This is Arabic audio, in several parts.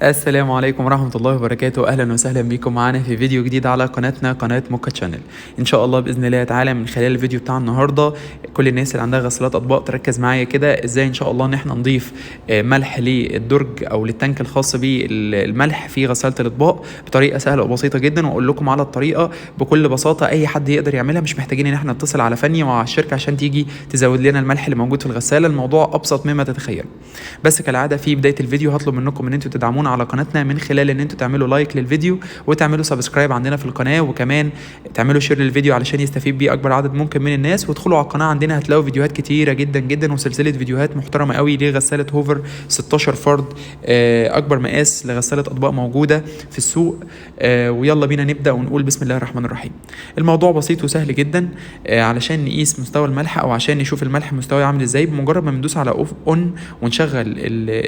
السلام عليكم ورحمة الله وبركاته. أهلا وسهلا بكم معانا في فيديو جديد على قناتنا قناة موكا تشانل. إن شاء الله بإذن الله تعالى من خلال الفيديو بتاع النهاردة كل الناس اللي عندها غسالات أطباق تركز معايا كده إزاي إن شاء الله إن إحنا نضيف ملح للدرج أو للتانك الخاص بالملح في غسالة الأطباق بطريقة سهلة وبسيطة جدا، وأقول لكم على الطريقة بكل بساطة أي حد يقدر يعملها. مش محتاجين إن إحنا نتصل على فني مع الشركة عشان تيجي تزود لنا الملح اللي موجود في الغسالة. الموضوع أبسط مما تتخيل. بس كالعادة في بداية الفيديو هطلب منكم إن أنتوا تدعمونا على قناتنا من خلال ان انتوا تعملوا لايك للفيديو وتعملوا سبسكرايب عندنا في القناه، وكمان تعملوا شير للفيديو علشان يستفيد بيه اكبر عدد ممكن من الناس. وادخلوا على القناه عندنا هتلاقوا فيديوهات كتيره جدا جدا وسلسله فيديوهات محترمه قوي لغساله هوفر 16 فرد، اكبر مقاس لغساله اطباق موجوده في السوق. ويلا بينا نبدا ونقول بسم الله الرحمن الرحيم. الموضوع بسيط وسهل جدا. علشان نقيس مستوى الملح او عشان نشوف الملح مستواه عامل ازاي، بمجرد ما بندوس على اون ونشغل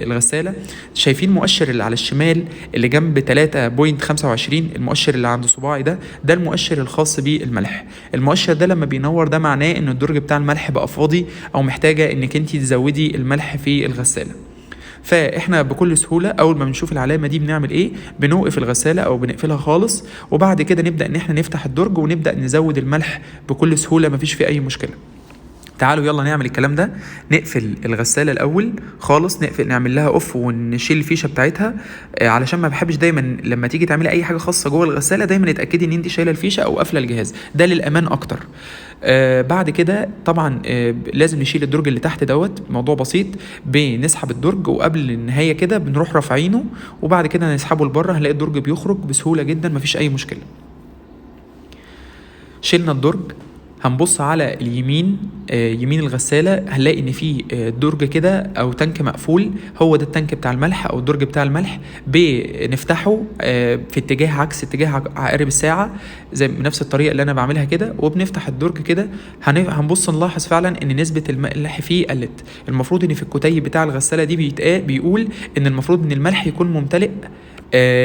الغساله، شايفين مؤشر اللي على الشمال اللي جنب 3.25، المؤشر اللي عند صباعي ده المؤشر الخاص بالملح. المؤشر ده لما بينور ده معناه ان الدرج بتاع الملح بقى فاضي او محتاجه انك انت تزودي الملح في الغساله. فاحنا بكل سهوله اول ما بنشوف العلامه دي بنعمل ايه؟ بنوقف الغساله او بنقفلها خالص، وبعد كده نبدا ان احنا نفتح الدرج ونبدا نزود الملح بكل سهوله، مفيش فيه اي مشكله. تعالوا يلا نعمل الكلام ده. نقفل الغساله الاول خالص، نعمل لها اوف ونشيل الفيشه بتاعتها، علشان ما بحبش دايما لما تيجي تعملي اي حاجه خاصه جوه الغساله دايما اتاكدي ان انت شايله الفيشه او قافله الجهاز، ده للامان اكتر. بعد كده طبعا لازم نشيل الدرج اللي تحت موضوع بسيط. بنسحب الدرج وقبل النهايه كده بنروح رافعينه، وبعد كده نسحبه لبره هنلاقي الدرج بيخرج بسهوله جدا، مفيش اي مشكله. شيلنا الدرج، هنبص على اليمين، يمين الغسالة هنلاقي ان في درج كده او تانك مقفول، هو ده التانك بتاع الملح او الدرج بتاع الملح. بنفتحه في اتجاه عكس اتجاه عقارب الساعة، زي بنفس الطريقة اللي انا بعملها كده، وبنفتح الدرج كده. هنبص نلاحظ فعلا ان نسبة الملح فيه قلت. المفروض ان في الكتيب بتاع الغسالة دي بيقول ان المفروض ان الملح يكون ممتلئ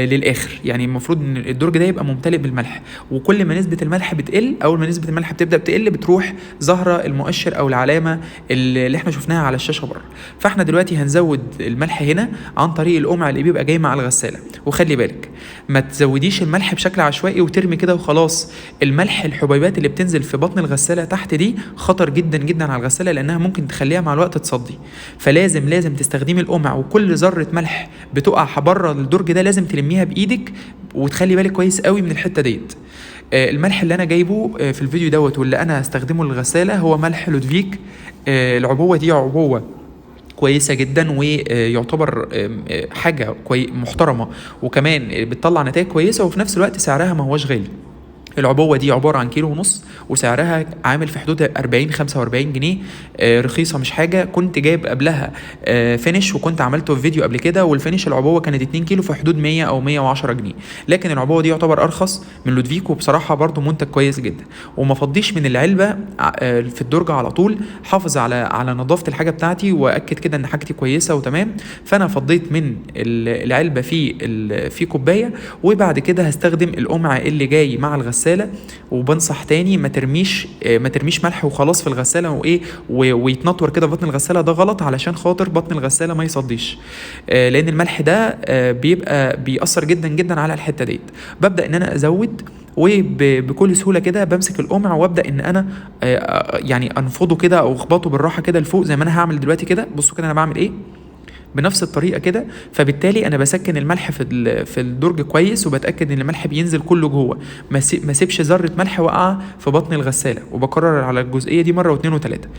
للاخر، يعني المفروض ان الدرج ده يبقى ممتلئ بالملح. وكل ما نسبه الملح بتقل، اول ما نسبه الملح بتبدا تقل بتروح ظاهره المؤشر او العلامه اللي احنا شفناها على الشاشه بره. فاحنا دلوقتي هنزود الملح هنا عن طريق القمع اللي بيبقى جاي مع الغساله. وخلي بالك ما تزوديش الملح بشكل عشوائي وترمي كده وخلاص. الملح الحبيبات اللي بتنزل في بطن الغساله تحت دي خطر جدا جدا على الغساله، لانها ممكن تخليها مع الوقت تصدي. فلازم تستخدمي القمع، وكل ذره ملح بتقع بره الدرج ده لازم تلميها بايدك، وتخلي بالك كويس قوي من الحته ديت. الملح اللي انا جايبه في الفيديو واللي انا هستخدمه للغساله هو ملح لودفيك. العبوه دي عبوه كويسه جدا، ويعتبر حاجه محترمه، وكمان بتطلع نتائج كويسه، وفي نفس الوقت سعرها ما هوش غالي. العبوة دي عبارة عن 1.5 كيلو، وسعرها عامل في حدود 40-45 جنيه. رخيصة مش حاجة. كنت جايب قبلها فينش، وكنت عملته في فيديو قبل كده، والفينش العبوة كانت 2 كيلو في حدود 100 أو 110 جنيه. لكن العبوة دي يعتبر أرخص من لودفيكو، بصراحة برضو منتج كويس جدا. وما فضيش من العلبة في الدرج على طول، حافظ على نظافة الحاجة بتاعتي، وأكد كده إن حاجتي كويسة وتمام. فأنا فضيت من العلبة في كوباية، وبعد كده هستخدم القمع اللي جاي مع الغسالة. وبنصح تاني ما ترميش ملح وخلاص في الغساله ويتنطور كده في بطن الغساله، ده غلط علشان خاطر بطن الغساله ما يصديش. لان الملح ده بيبقى بيأثر جدا جدا على الحته ديت. ببدا ان انا ازود، وبكل سهوله كده بمسك القمع وابدا ان انا يعني انفضه كده او اخبطه بالراحه كده لفوق، زي ما انا هعمل دلوقتي كده. بصوا كده انا بعمل ايه بنفس الطريقه كده. فبالتالي انا بسكن الملح في الدرج كويس، وبتاكد ان الملح بينزل كله جوه، ما سيبش ذره ملح واقعه في بطن الغساله. وبكرر على الجزئيه دي مره واثنين وثلاثه.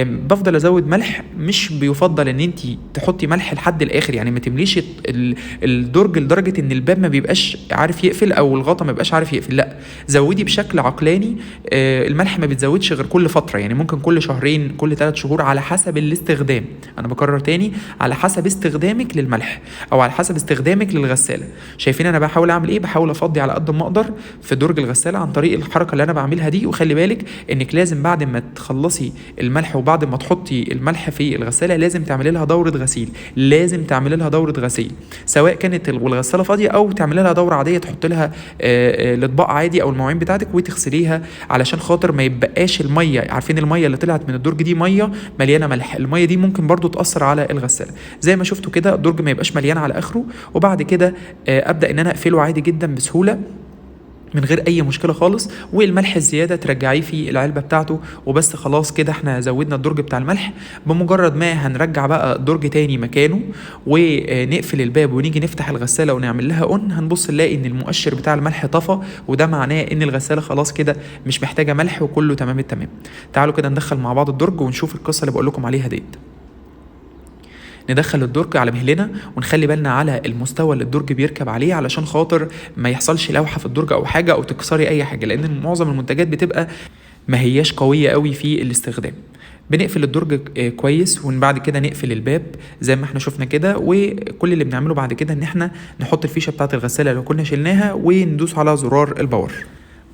بفضل ازود ملح. مش بيفضل ان انت تحطي ملح لحد الاخر، يعني ما تمليش الدرج لدرجه ان الباب ما بيبقاش عارف يقفل او الغطا ما بيبقاش عارف يقفل. لا، زودي بشكل عقلاني. الملح ما بتزودش غير كل فتره، يعني ممكن كل شهرين، كل 3 شهور، على حسب الاستخدام. انا بكرر تاني، على حسب استخدامك للملح او على حسب استخدامك للغساله. شايفين انا بحاول اعمل ايه؟ بحاول افضي على قد ما اقدر في درج الغساله عن طريق الحركه اللي انا بعملها دي. وخلي بالك انك لازم بعد ما تخلصي الملح وبعد ما تحطي الملح في الغساله لازم تعملي لها دوره غسيل. لازم تعملي لها دوره غسيل، سواء كانت الغساله فاضيه او تعملي لها دوره عاديه، تحط لها الاطباق عادي او المواعين بتاعتك وتغسليها، علشان خاطر ما يبقاش الميه. عارفين الميه اللي طلعت من الدرج دي ميه مليانه ملح، الميه دي ممكن برضو تاثر على الغساله. زي ما شفتوا كده الدرج ما يبقاش مليان على اخره. وبعد كده ابدا ان انا اقفله عادي جدا بسهوله من غير اي مشكله خالص، والملح الزياده ترجعيه في العلبه بتاعته وبس. خلاص كده احنا زودنا الدرج بتاع الملح. بمجرد ما هنرجع بقى الدرج تاني مكانه ونقفل الباب ونيجي نفتح الغساله ونعمل لها اون، هنبص نلاقي ان المؤشر بتاع الملح طفى، وده معناه ان الغساله خلاص كده مش محتاجه ملح وكله تمام التمام. تعالوا كده ندخل مع بعض الدرج ونشوف القصه اللي بقول لكم عليها ديت. ندخل الدرج على مهلنا ونخلي بالنا على المستوى اللي الدرج بيركب عليه علشان خاطر ما يحصلش لوحه في الدرج او حاجه او تكسري اي حاجه، لان معظم المنتجات بتبقى ما هياش قويه قوي في الاستخدام. بنقفل الدرج كويس وبعد كده نقفل الباب زي ما احنا شفنا كده. وكل اللي بنعمله بعد كده ان احنا نحط الفيشه بتاعه الغساله لو كنا شلناها وندوس على زرار الباور.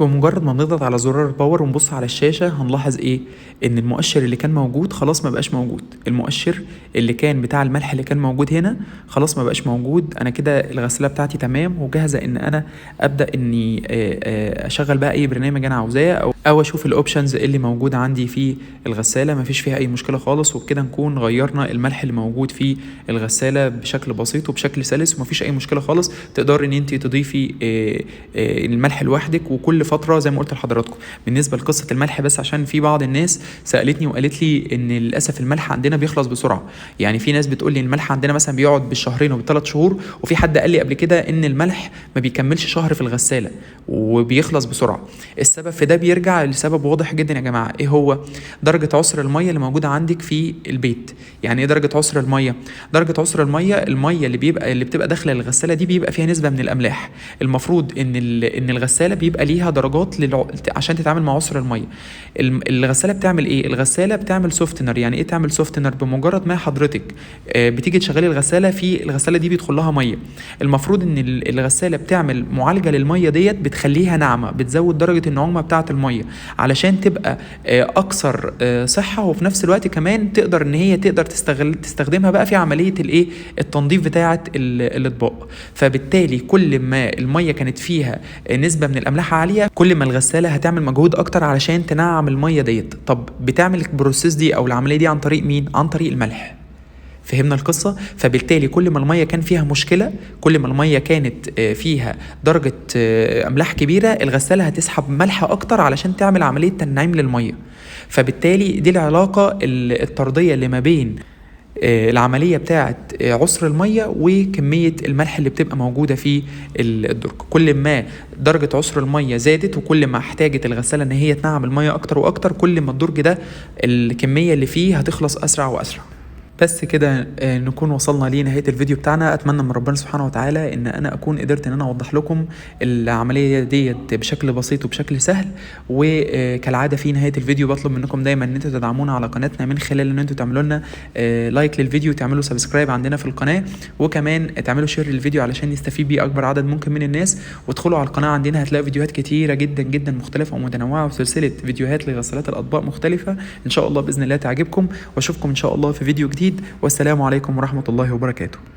بمجرد ما بنضغط على زرار الباور ونبص على الشاشه هنلاحظ ايه؟ ان المؤشر اللي كان موجود خلاص ما بقاش موجود. المؤشر اللي كان بتاع الملح اللي كان موجود هنا خلاص ما بقاش موجود. انا كده الغساله بتاعتي تمام وجاهزه ان انا ابدا اني اشغل بقى اي برنامج انا عاوزاه او اشوف الاوبشنز اللي موجوده عندي في الغساله. ما فيش فيها اي مشكله خالص، وبكده نكون غيرنا الملح اللي موجود في الغساله بشكل بسيط وبشكل سلس وما فيش اي مشكله خالص. تقدري ان انت تضيفي الملح لوحدك وكل فتره زي ما قلت لحضراتكم. بالنسبه لقصه الملح بس عشان في بعض الناس سالتني وقالت لي ان للاسف الملح عندنا بيخلص بسرعه. يعني في ناس بتقول لي الملح عندنا مثلا بيقعد بالشهرين وبالثلاث شهور، وفي حد قال لي قبل كده ان الملح ما بيكملش شهر في الغساله وبيخلص بسرعه. السبب في ده بيرجع لسبب واضح جدا يا جماعه. ايه هو؟ درجه عسر الميه اللي موجوده عندك في البيت. يعني ايه درجه عسر الميه؟ درجه عسر الميه اللي بتبقى داخله الغساله دي بيبقى فيها نسبه من الاملاح. المفروض ان الغساله بيبقى ليها درجات عشان تتعامل مع عسر الميه. الغساله بتعمل ايه؟ الغساله بتعمل سوفتنر. يعني ايه تعمل سوفتنر؟ بمجرد ما حضرتك بتيجي تشغلي الغساله، في الغساله دي بيدخل لها ميه. المفروض ان الغساله بتعمل معالجه للميه ديت، بتخليها ناعمه، بتزود درجه النعومه بتاعه الميه علشان تبقى اكثر صحه، وفي نفس الوقت كمان تقدر ان هي تستخدمها بقى في عمليه الايه؟ التنظيف بتاعه الاطباق. فبالتالي كل ما الميه كانت فيها نسبه من الاملاح عاليه كل ما الغساله هتعمل مجهود اكتر علشان تنعم الميه ديت. طب بتعمل البروسيس دي او العمليه دي عن طريق مين؟ عن طريق الملح. فهمنا القصة؟ فبالتالي كل ما المية كان فيها مشكلة، كل ما المية كانت فيها درجة أملاح كبيرة، الغسالة هتسحب ملح أكتر علشان تعمل عملية تنعيم للمية. فبالتالي دي العلاقة الطردية اللي ما بين العملية بتاعت عسر المية وكمية الملح اللي بتبقى موجودة في الدرج. كل ما درجة عسر المية زادت وكل ما احتاجت الغسالة ان هي تنعم المية اكتر واكتر، كل ما الدرج ده الكمية اللي فيه هتخلص اسرع واسرع. بس كده نكون وصلنا لنهاية الفيديو بتاعنا. اتمنى من ربنا سبحانه وتعالى ان انا اكون قدرت ان انا اوضح لكم العملية ديت بشكل بسيط وبشكل سهل. وكالعادة في نهاية الفيديو بطلب منكم دايما ان انتوا تدعمونا على قناتنا من خلال ان انتوا تعملوا لنا لايك للفيديو، تعملوا سبسكرايب عندنا في القناة، وكمان تعملوا شير للفيديو علشان يستفيد بيه اكبر عدد ممكن من الناس. وادخلوا على القناة عندنا هتلاقوا فيديوهات كتيرة جدا جدا مختلفة ومتنوعة وسلسلة فيديوهات لغسالات الاطباق مختلفة ان شاء الله باذن الله تعجبكم. واشوفكم ان شاء الله في فيديو جديد، والسلام عليكم ورحمة الله وبركاته.